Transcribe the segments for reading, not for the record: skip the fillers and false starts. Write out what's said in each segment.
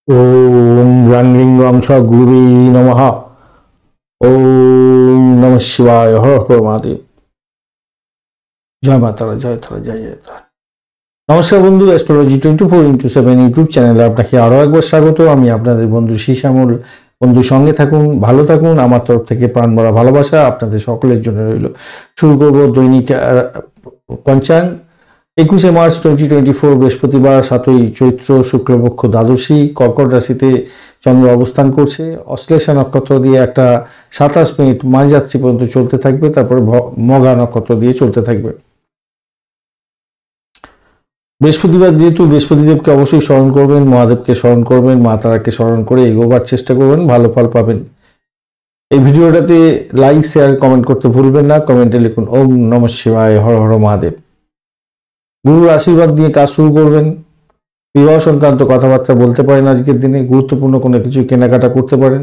ওম গ্রাং গ্রিং গ্রং স গুরুবে নমঃ। ওম নমঃ শিবায়। হর হর মহাদেব। জয় মাতারা, জয় তারা, জয় জয় তারা। নমস্কার বন্ধু, অ্যাস্ট্রোলজি 24x7 ইউটিউব চ্যানেলে আপনাকে আরও একবার স্বাগত। আমি আপনাদের বন্ধু শ্যামল। বন্ধু সঙ্গে থাকুন, ভালো থাকুন। আমার তরফ থেকে প্রাণ ভরা ভালোবাসা আপনাদের সকলের জন্য রইল। শুরু করব দৈনিক পঞ্চাঙ্গ। 21 মার্চ 2024 বৃহস্পতিবার, 7ই চৈত্র, শুক্লপক্ষ, দ্বাদশী, কর্কট রাশিতে চন্দ্র অবস্থান করছে। অশ্লেষা নক্ষত্র দিয়ে একটা 27 মিনিট মাঝরাত্রি পর্যন্ত চলতে থাকবে, তারপরে মঘা নক্ষত্র দিয়ে চলতে থাকবে। বৃহস্পতিবার যেহেতু, বৃহস্পতিদেবকে অবশ্যই স্মরণ করবেন, মহাদেবকে স্মরণ করবেন, মা তারাকে স্মরণ করে এগোবার চেষ্টা করবেন, ভালো ফল পাবেন। এই ভিডিওটাতে লাইক, শেয়ার, কমেন্ট করতে ভুলবেন না। কমেন্টে লিখুন ওম নমঃ শিবায়, হর হর মহাদেব। গুরুর আশীর্বাদ দিয়ে কাজ শুরু করবেন। বিবাহ সংক্রান্ত কথাবার্তা বলতে পারেন আজকের দিনে। গুরুত্বপূর্ণ কোনো কিছু কেনাকাটা করতে পারেন।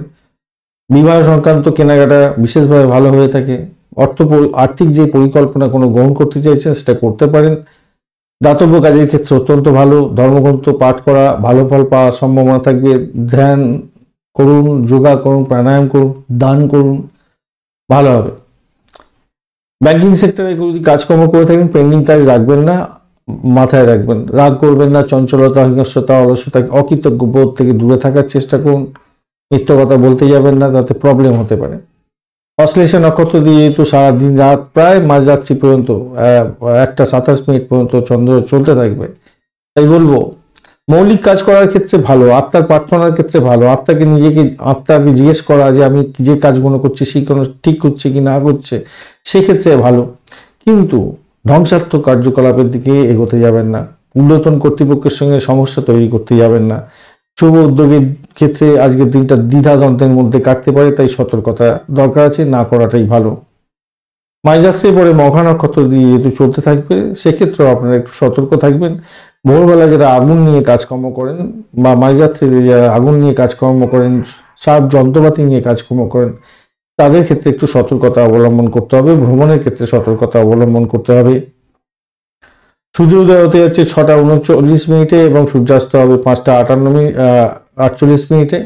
বিবাহ সংক্রান্ত কেনাকাটা বিশেষভাবে ভালো হয়ে থাকে। আর্থিক যে পরিকল্পনা কোনো গ্রহণ করতে চাইছেন সেটা করতে পারেন। দাতব্য কাজের ক্ষেত্রে অত্যন্ত ভালো। ধর্মগ্রন্থ পাঠ করা, ভালো ফল পাওয়ার সম্ভাবনা থাকবে। ধ্যান করুন, যোগা করুন, প্রাণায়াম করুন, দান করুন, ভালো হবে। ব্যাংকিং সেক্টরে যদি কাজকর্ম করে থাকেন, পেন্ডিং কাজ রাখবেন না, মাথায় রাখবেন। রাগ করবেন না, চঞ্চলতা, হিংস্রতা, অলসতা, অকৃতজ্ঞ বোধ থেকে দূরে থাকার চেষ্টা করুন। মিথ্যা কথা বলতে যাবেন না, তাতে প্রবলেম হতে পারে। অশ্লেষা নক্ষত্র দিয়ে তো সারাদিন রাত প্রায় মাঝরাত্রি পর্যন্ত 1টা 27 মিনিট পর্যন্ত চন্দ্র চলতে থাকবে। তাই বলবো, মৌলিক কাজ করার ক্ষেত্রে ভালো, আত্মার প্রার্থনার ক্ষেত্রে ভালো। আত্মাকে জিজ্ঞেস করা যে আমি যে কাজগুলো করছি সেই কোনো ঠিক করছে কি না করছে, সেক্ষেত্রে ভালো। কিন্তু ধ্বংসাত্মক কার্যকলাপের দিকে এগোতে যাবেন না। ঊর্ধ্বতন কর্তৃপক্ষের সঙ্গে সমস্যা তৈরি করতে যাবেন না। শুভ উদ্যোগের ক্ষেত্রে আজকের দিনটা দ্বিধাদ্বন্দ্বের মধ্যে কাটতে পারে, তাই সতর্কতা দরকার আছে, না করাটাই ভালো। মাঝরাত্রির পরে মঘা নক্ষত্র দিয়ে যেহেতু চলতে থাকবে, সেক্ষেত্রেও আপনারা একটু সতর্ক থাকবেন। ভোরবেলা যারা আগুন নিয়ে কাজকর্ম করেন, বা মাঝরাত্রিতে যারা আগুন নিয়ে কাজকর্ম করেন, সাপ যন্ত্রপাতি নিয়ে কাজকর্ম করেন, তাদের ক্ষেত্রে একটু সতর্কতা অবলম্বন করতে হবে। ভ্রমণের ক্ষেত্রে সতর্কতা অবলম্বন করতে হবে। সূর্যোদয় হতে যাচ্ছে 6টা 39 এবং সূর্যাস্ত হবে 5টা 48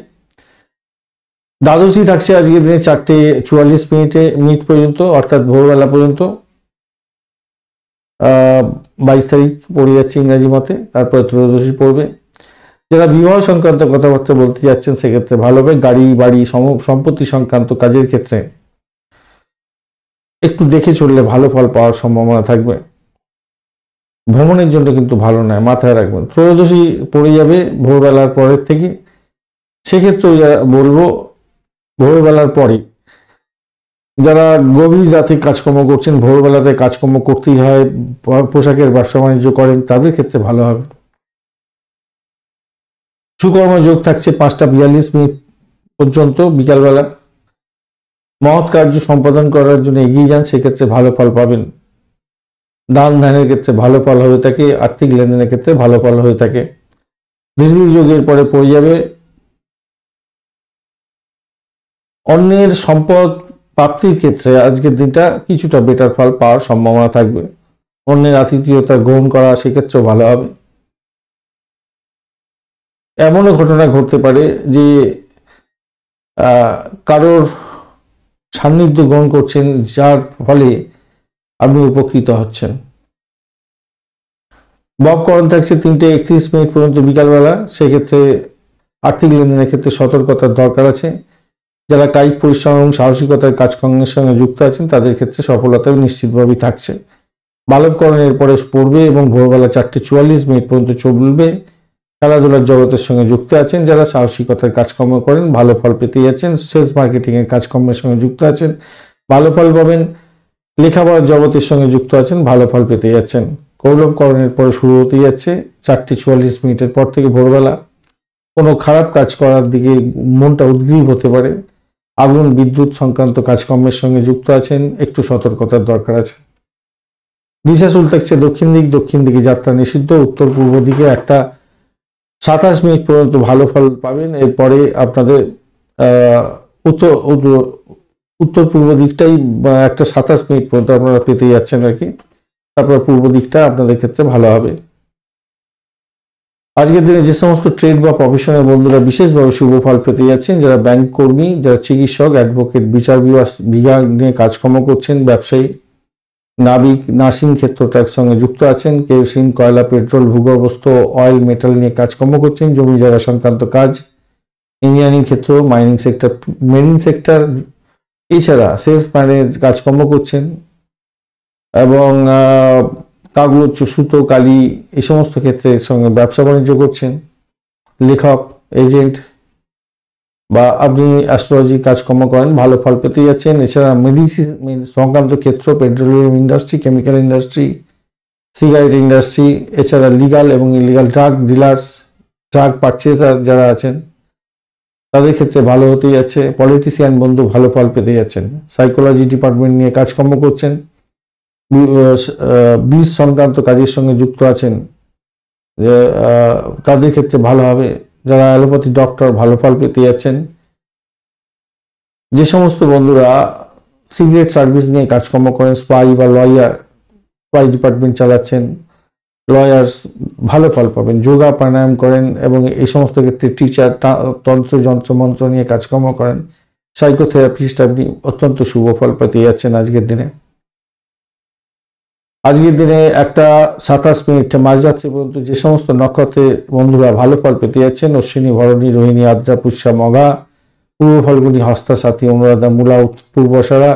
দ্বাদশী থাকছে আজকের দিনে 4টে 44 পর্যন্ত, অর্থাৎ ভোরবেলা পর্যন্ত। 22 তারিখ পড়ে যাচ্ছে ইংরাজি মতে, তারপরে ত্রয়োদশী পড়বে। যারা বিবাহ সংক্রান্ত কথাবার্তা বলতে যাচ্ছেন, সেক্ষেত্রে ভালো হবে। গাড়ি বাড়ি সম্পত্তি সংক্রান্ত কাজের ক্ষেত্রে একটু দেখে চললে ভালো ফল পাওয়ার সম্ভাবনা থাকবে। ভ্রমণের জন্য কিন্তু ভালো নয়, মাথায় রাখবেন। ত্রয়োদশী পড়ে যাবে ভোরবেলার পরের থেকে, সেক্ষেত্রেও বলবো ভোরবেলার পরে যারা গভীর রাতে কাজকর্ম করছেন, ভোরবেলাতে কাজকর্ম করতেই হয়, পোশাকের ব্যবসা বাণিজ্য করেন, তাদের ক্ষেত্রে ভালো হবে। সুকর্ম যোগ থাকছে 5টা 42 পর্যন্ত বিকালবেলা। মহৎ কার্য সম্পাদন করার জন্য এগিয়ে যান, সেক্ষেত্রে ভালো ফল পাবেন। দান ধ্যানের ক্ষেত্রে ভালো ফল হয়ে থাকে। আর্থিক লেনদেনের ক্ষেত্রে ভালো ফল হয়ে থাকে। ধীর যোগের পরে পড়ে যাবে অন্যের সম্পদ প্রাপ্তির ক্ষেত্রে। আজকের দিনটা কিছুটা বেটার ফল পাওয়ার সম্ভাবনা থাকবে। অন্যের আতিথেয়তা গ্রহণ করা, সেক্ষেত্রেও ভালো হবে। এমনও ঘটনা ঘটতে পারে যে কারোর সান্নিধ্য গ্রহণ করছেন, যার ফলে আপনি উপকৃত হচ্ছেন। ববকরণ থাকছে 3টে 31 পর্যন্ত বিকালবেলা, সেক্ষেত্রে আর্থিক লেনদেনের ক্ষেত্রে সতর্কতার দরকার আছে। যারা কায়িক পরিশ্রম এবং সাহসিকতার কাজকর্মের সঙ্গে যুক্ত আছেন, তাদের ক্ষেত্রে সফলতা নিশ্চিতভাবেই থাকছে। বালবকরণের পরে পড়বে এবং ভোরবেলা 4টে 44 পর্যন্ত চলবে। খেলাধুলার জগতের সঙ্গে যুক্ত আছেন, যারা সাহসিকতার কাজকর্ম করেন, ভালো ফল পেতে যাচ্ছেন। সেলস মার্কেটিং এর কাজকর্মের সঙ্গে যুক্ত আছেন, ভালো ফল পাবেন। লেখাপড়ার জগতের সঙ্গে যুক্ত আছেন, ভালো ফল পেতে যাচ্ছেন। কৌলবকরণের পরে শুরু হতে যাচ্ছে 4টে 44 পর থেকে ভোরবেলা। কোনো খারাপ কাজ করার দিকে মনটা উদ্গ্রীব হতে পারে। আগুন বিদ্যুৎ সংক্রান্ত কাজকর্মের সঙ্গে যুক্ত আছেন, একটু সতর্কতার দরকার আছে। দিশাশুল থাকছে দক্ষিণ দিকে যাত্রা নিষিদ্ধ। উত্তর পূর্ব দিকে 1টা 27 পর্যন্ত ভালো ফল পাবেন। এরপরে আপনাদের উত্তর পূর্ব দিকটাই 1টা 27 পর্যন্ত আপনারা পেতে যাচ্ছেন আর কি। তারপর পূর্ব দিকটা আপনাদের ক্ষেত্রে ভালো হবে। আজকের দিনে যে সমস্ত ট্রেড বা প্রফেশনের বন্ধুরা বিশেষভাবে শুভ ফল পেতে যাচ্ছেন, যারা ব্যাংক কর্মী, যারা চিকিৎসক, অ্যাডভোকেট, বিচার বিভাগ নিয়ে কাজকর্ম করছেন, ব্যবসায়ী, নাবিক, নার্সিং ক্ষেত্রটার সঙ্গে যুক্ত আছেন, কেরোসিন, কয়লা, পেট্রোল, ভূগর্ভস্থ অয়েল, মেটাল নিয়ে কাজকর্ম করছেন, জমি জায়গা সংক্রান্ত কাজ, ইঞ্জিনিয়ারিং ক্ষেত্র, মাইনিং সেক্টর, মেরিন সেক্টর, এছাড়া সেলসম্যানের কাজকর্ম করছেন এবং কাগজ, সুতো, কালি এই সমস্ত ক্ষেত্রের সঙ্গে ব্যবসা বাণিজ্য করছেন, লেখক, এজেন্ট বা আপনি অ্যাস্ট্রোলজি কাজকর্ম করেন, ভালো ফল পেতে যাচ্ছেন। এছাড়া মেডিসিন সংক্রান্ত ক্ষেত্র, petroleum industry, chemical industry, cigarette industry, এছাড়া লিগাল এবং illegal drug dealers, drug purchaser যারা আছেন তাদের ক্ষেত্রে ভালো হতে যাচ্ছে। পলিটিশিয়ান বন্ধু ভালো ফল পেতে যাচ্ছেন। সাইকোলজি ডিপার্টমেন্ট নিয়ে কাজকর্ম করছেন, বীজ সংক্রান্ত কাজের সঙ্গে যুক্ত আছেন, যে তাদের ক্ষেত্রে ভালো হবে। যারা অ্যালোপ্যাথি ডক্টর ভালো ফল পেতে যাচ্ছেন। যে সমস্ত বন্ধুরা সিক্রেট সার্ভিস নিয়ে কাজকর্ম করেন, স্পাই বা লয়ার, স্পাই ডিপার্টমেন্ট চালাচ্ছেন, লয়ার্স ভালো ফল পাবেন। যোগা প্রাণায়াম করেন এবং এই সমস্ত ক্ষেত্রে টিচার, তন্ত্র যন্ত্রমন্ত্র নিয়ে কাজকর্ম করেন, সাইকোথেরাপিস্ট, আপনি অত্যন্ত শুভ ফল পেতে যাচ্ছেন আজকের দিনে। আজকের দিনে একটা 27 মিনিট মাঝরাত্রি পর্যন্ত যে সমস্ত নক্ষত্রের বন্ধুরা ভালো ফল পেতে যাচ্ছেন, অশ্বিনী, ভরণী, রোহিণী, আদ্রা, পুষ্যা, মঘা, পূর্ব ফাল্গুনী, হস্তা, সাথী, অনুরাধা, মূলা, পূর্বশারা,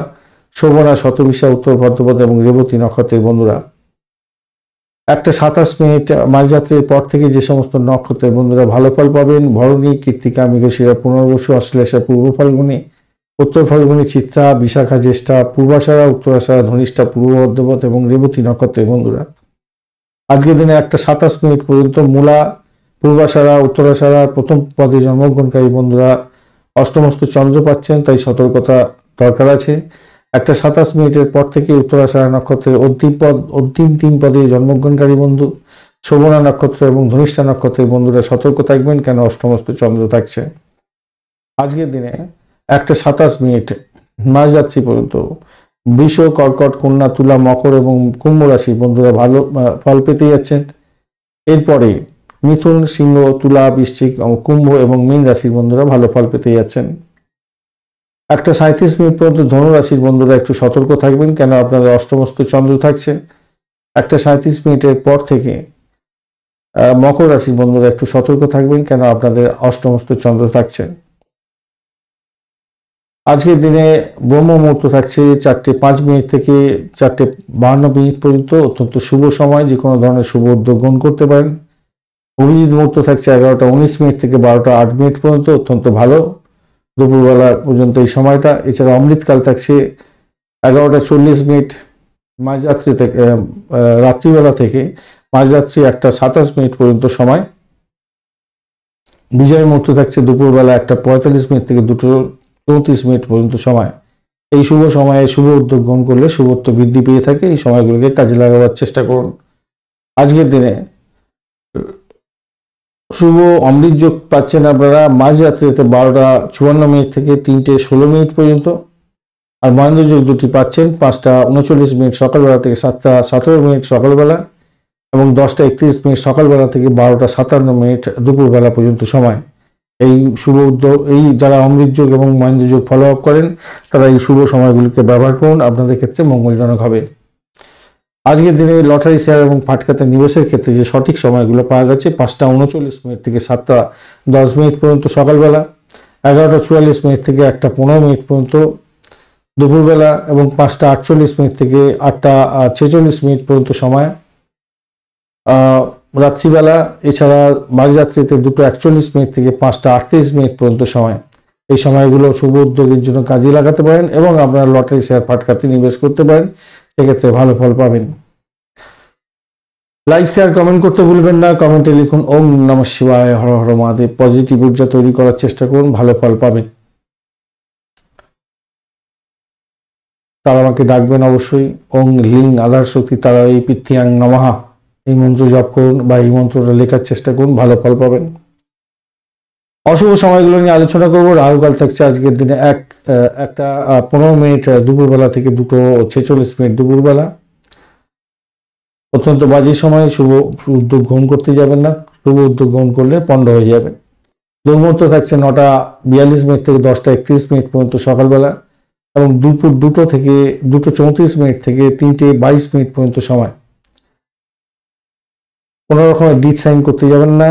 শোভনা, শতবিশা, উত্তর ভদ্রপদ এবং রেবতী নক্ষত্রের বন্ধুরা একটা 27 মিনিট মাঝরাত্রির পর থেকে যে সমস্ত নক্ষত্রের বন্ধুরা ভালো ফল পাবেন, ভরণী, কৃত্তিকা, মৃগশিরা, পুনর্বসু, অশ্লেষা, পূর্ব ফাল্গুনী, উত্তর ফাল্গুনী, চিত্রা, বিশাখা, জ্যেষ্ঠা, পূর্বাষাঢ়া, উত্তরাষাঢ়া, ধনিষ্ঠা, পূর্ব ভদ্রপদ এবং রেবতী নক্ষত্রের বন্ধুরা আজকের দিনে একটা 27 মিনিট পর্যন্ত মূলা, পূর্বাষাঢ়া, উত্তরাষাঢ়া প্রথম পদে জন্মগ্রহণকারী বন্ধুরা অষ্টমস্ত চন্দ্র পাচ্ছেন, তাই সতর্কতা দরকার আছে। একটা 27 মিনিটের পর থেকে উত্তরাষাঢ়া নক্ষত্রের অন্তিম 3 পদে জন্মগ্রহণকারী বন্ধু, শোভনা নক্ষত্র এবং ধনিষ্ঠা নক্ষত্রের বন্ধুরা সতর্ক থাকবেন, কেন অষ্টমস্ত চন্দ্র থাকছে। আজকের দিনে একটা 27 মিনিট মাঝরাত্রি পর্যন্ত বৃষ, কর্কট, কন্যা, তুলা, মকর এবং কুম্ভ রাশির বন্ধুরা ভালো ফল পেতে যাচ্ছেন। এরপরে মিথুন, সিংহ, তুলা, বৃশ্চিক, কুম্ভ এবং মীন রাশির বন্ধুরা ভালো ফল পেতে যাচ্ছেন। একটা 37 মিনিট পর্যন্ত ধনু রাশির বন্ধুরা একটু সতর্ক থাকবেন, কেন আপনাদের অষ্টমস্ত চন্দ্র থাকছে। একটা 37 মিনিটের পর থেকে মকর রাশির বন্ধুরা একটু সতর্ক থাকবেন, কেন আপনাদের অষ্টমস্ত চন্দ্র থাকছে। আজকের দিনে ব্রহ্ম মুহূর্ত থাকছে 4:05 মিনিট থেকে 4:52 মিনিট পর্যন্ত, অত্যন্ত শুভ সময়, যে কোনো ধরনের শুভ উদ্যোগ গ্রহণ করতে পারেন। অভিজিৎ মুহূর্ত থাকছে 11:19 মিনিট থেকে 12:08 মিনিট পর্যন্ত, অত্যন্ত ভালো দুপুরবেলা পর্যন্ত এই সময়টা। এছাড়া অমৃতকাল থাকছে 11:40 মিনিট মাঝরাত্রি থেকে, রাত্রিবেলা থেকে মাঝরাত্রি 1:27 মিনিট পর্যন্ত সময়। বিজয় মুহূর্ত থাকছে দুপুরবেলা 1:45 মিনিট থেকে 2:34 মিনিট পর্যন্ত সময়। এই শুভ সময়ে শুভ উদ্যোগ গ্রহণ করলে শুভত্ব বৃদ্ধি পেয়ে থাকে। এই সময়গুলোকে কাজে লাগাবার চেষ্টা করুন। আজকের দিনে শুভ অমৃত যোগ পাচ্ছেন আপনারা মাঝরাত্রিতে 12:54 মিনিট থেকে 3:16 মিনিট পর্যন্ত, আর মহেন্দ্র যোগ দুটি পাচ্ছেন 5:39 মিনিট সকালবেলা থেকে 7:17 মিনিট সকালবেলা এবং 10:31 মিনিট সকালবেলা থেকে 12:57 মিনিট দুপুরবেলা পর্যন্ত সময়। এই শুভ উদ্যোগ, এই যারা অমৃত যোগ এবং মহেন্দ্র যোগ ফলো আপ করেন তারা এই শুভ সময়গুলিকে ব্যবহার করুন, আপনাদের ক্ষেত্রে মঙ্গলজনক হবে। আজকের দিনে লটারি, শেয়ার এবং ফাটকাতে নিবেশের ক্ষেত্রে যে সঠিক সময়গুলো পাওয়া গেছে 5:39 মিনিট থেকে 7:10 মিনিট পর্যন্ত সকালবেলা, 11:44 মিনিট থেকে 1:15 মিনিট পর্যন্ত দুপুরবেলা এবং 5:48 মিনিট থেকে 8:46 মিনিট পর্যন্ত সময় রাত্রিবেলা। এছাড়া মাঝরাত্রিতে 2:41 মিনিট থেকে 5:38 মিনিট পর্যন্ত সময়। এই সময়গুলো শুভ উদ্যোগের জন্য কাজে লাগাতে পারেন এবং আপনারা লটারি, শেয়ার, ফাটকাতে নিবেশ করতে পারেন, সেক্ষেত্রে ভালো ফল পাবেন। লাইক, শেয়ার, কমেন্ট করতে ভুলবেন না। কমেন্টে লিখুন ওম নমঃ শিবায়, হর হর মহাদেব। পজিটিভ ঊর্জা তৈরি করার চেষ্টা করুন, ভালো ফল পাবেন। তারা আমাকে ডাকবেন অবশ্যই। ওং লিং আধার শক্তি তারা এই পৃথ্বীয়াং নমঃ, এই মন্ত্র জপ করুন বা এই মন্ত্রটা লেখার চেষ্টা করুন, ভালো ফল পাবেন। অশুভ সময়গুলো নিয়ে আলোচনা করবো। রাহুকাল থাকছে আজকের দিনে 1:15 মিনিট দুপুরবেলা থেকে 2:46 মিনিট দুপুরবেলা, অত্যন্ত বাজে সময়, শুভ উদ্যোগ গ্রহণ করতে যাবেন না। শুভ উদ্যোগ গ্রহণ করলে পণ্ড হয়ে যাবে। দুর্মুহূর্ত থাকছে 9:42 থেকে 10:31 পর্যন্ত সকালবেলা, এবং দুপুর 2টো থেকে 2:34 থেকে 3:22 পর্যন্ত সময়। কোনো রকমের ডিট সাইন করতে যাবেন না,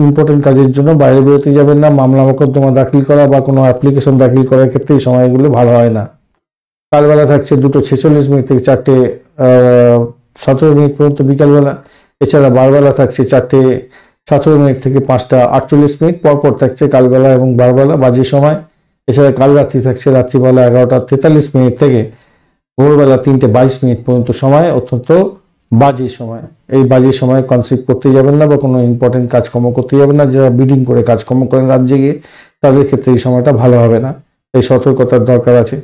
ইম্পর্টেন্ট কাজের জন্য বাইরে বেরোতে যাবেন না, মামলা মোকদ্দমা দাখিল করা বা কোনো অ্যাপ্লিকেশন দাখিল করার ক্ষেত্রে এই সময়গুলো ভালো হয় না। কালবেলা থাকছে 2:46 থেকে 4:17 পর্যন্ত বিকালবেলা। এছাড়া বারবেলা থাকছে 4:17 থেকে 5:48 পরপর থাকছে কালবেলা এবং বারবেলা বাজে সময়। এছাড়া কাল রাত্রি থাকছে রাত্রিবেলা 11:43 থেকে ভোরবেলা 3:22 পর্যন্ত সময়, অত্যন্ত বাজে সময়। এই বাজে সময় কনসিভ করতে যাবেন না বা কোনো ইম্পর্টেন্ট কাজকর্ম করতে যাবেন না। যারা বিডিং করে কাজকর্ম করেন রাত জেগে, তাদের ক্ষেত্রে এই সময়টা ভালো হবে না, এই সতর্কতার দরকার আছে।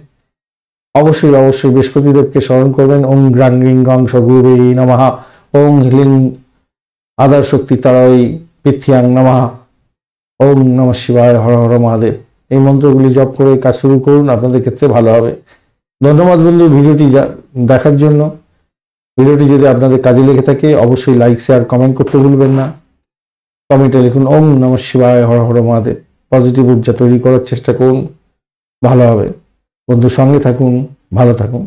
অবশ্যই অবশ্যই বৃহস্পতিদেবকে স্মরণ করবেন। ওং গ্রাং রিং গং সগুরুবে নমঃ, ওং হ্লিং আদার শক্তি তারাই পৃথ্যাং নমঃ, ওং নমঃ শিবায়, হর হর মহাদেব। এই মন্ত্রগুলি জপ করে কাজ শুরু করুন, আপনাদের ক্ষেত্রে ভালো হবে। ধন্যবাদ বন্ধু ভিডিওটি দেখার জন্য। ভিডিওটি যদি আপনাদের কাজে লেগে থাকে অবশ্যই লাইক শেয়ার কমেন্ট করতে ভুলবেন না। কমেন্টে লিখুন ওং নমঃ শিবায়, হর হর মহাদেব। পজিটিভ ঊর্জা তৈরি করার চেষ্টা করুন, ভালো হবে। বন্ধু সঙ্গে থাকুন, ভালো থাকুন।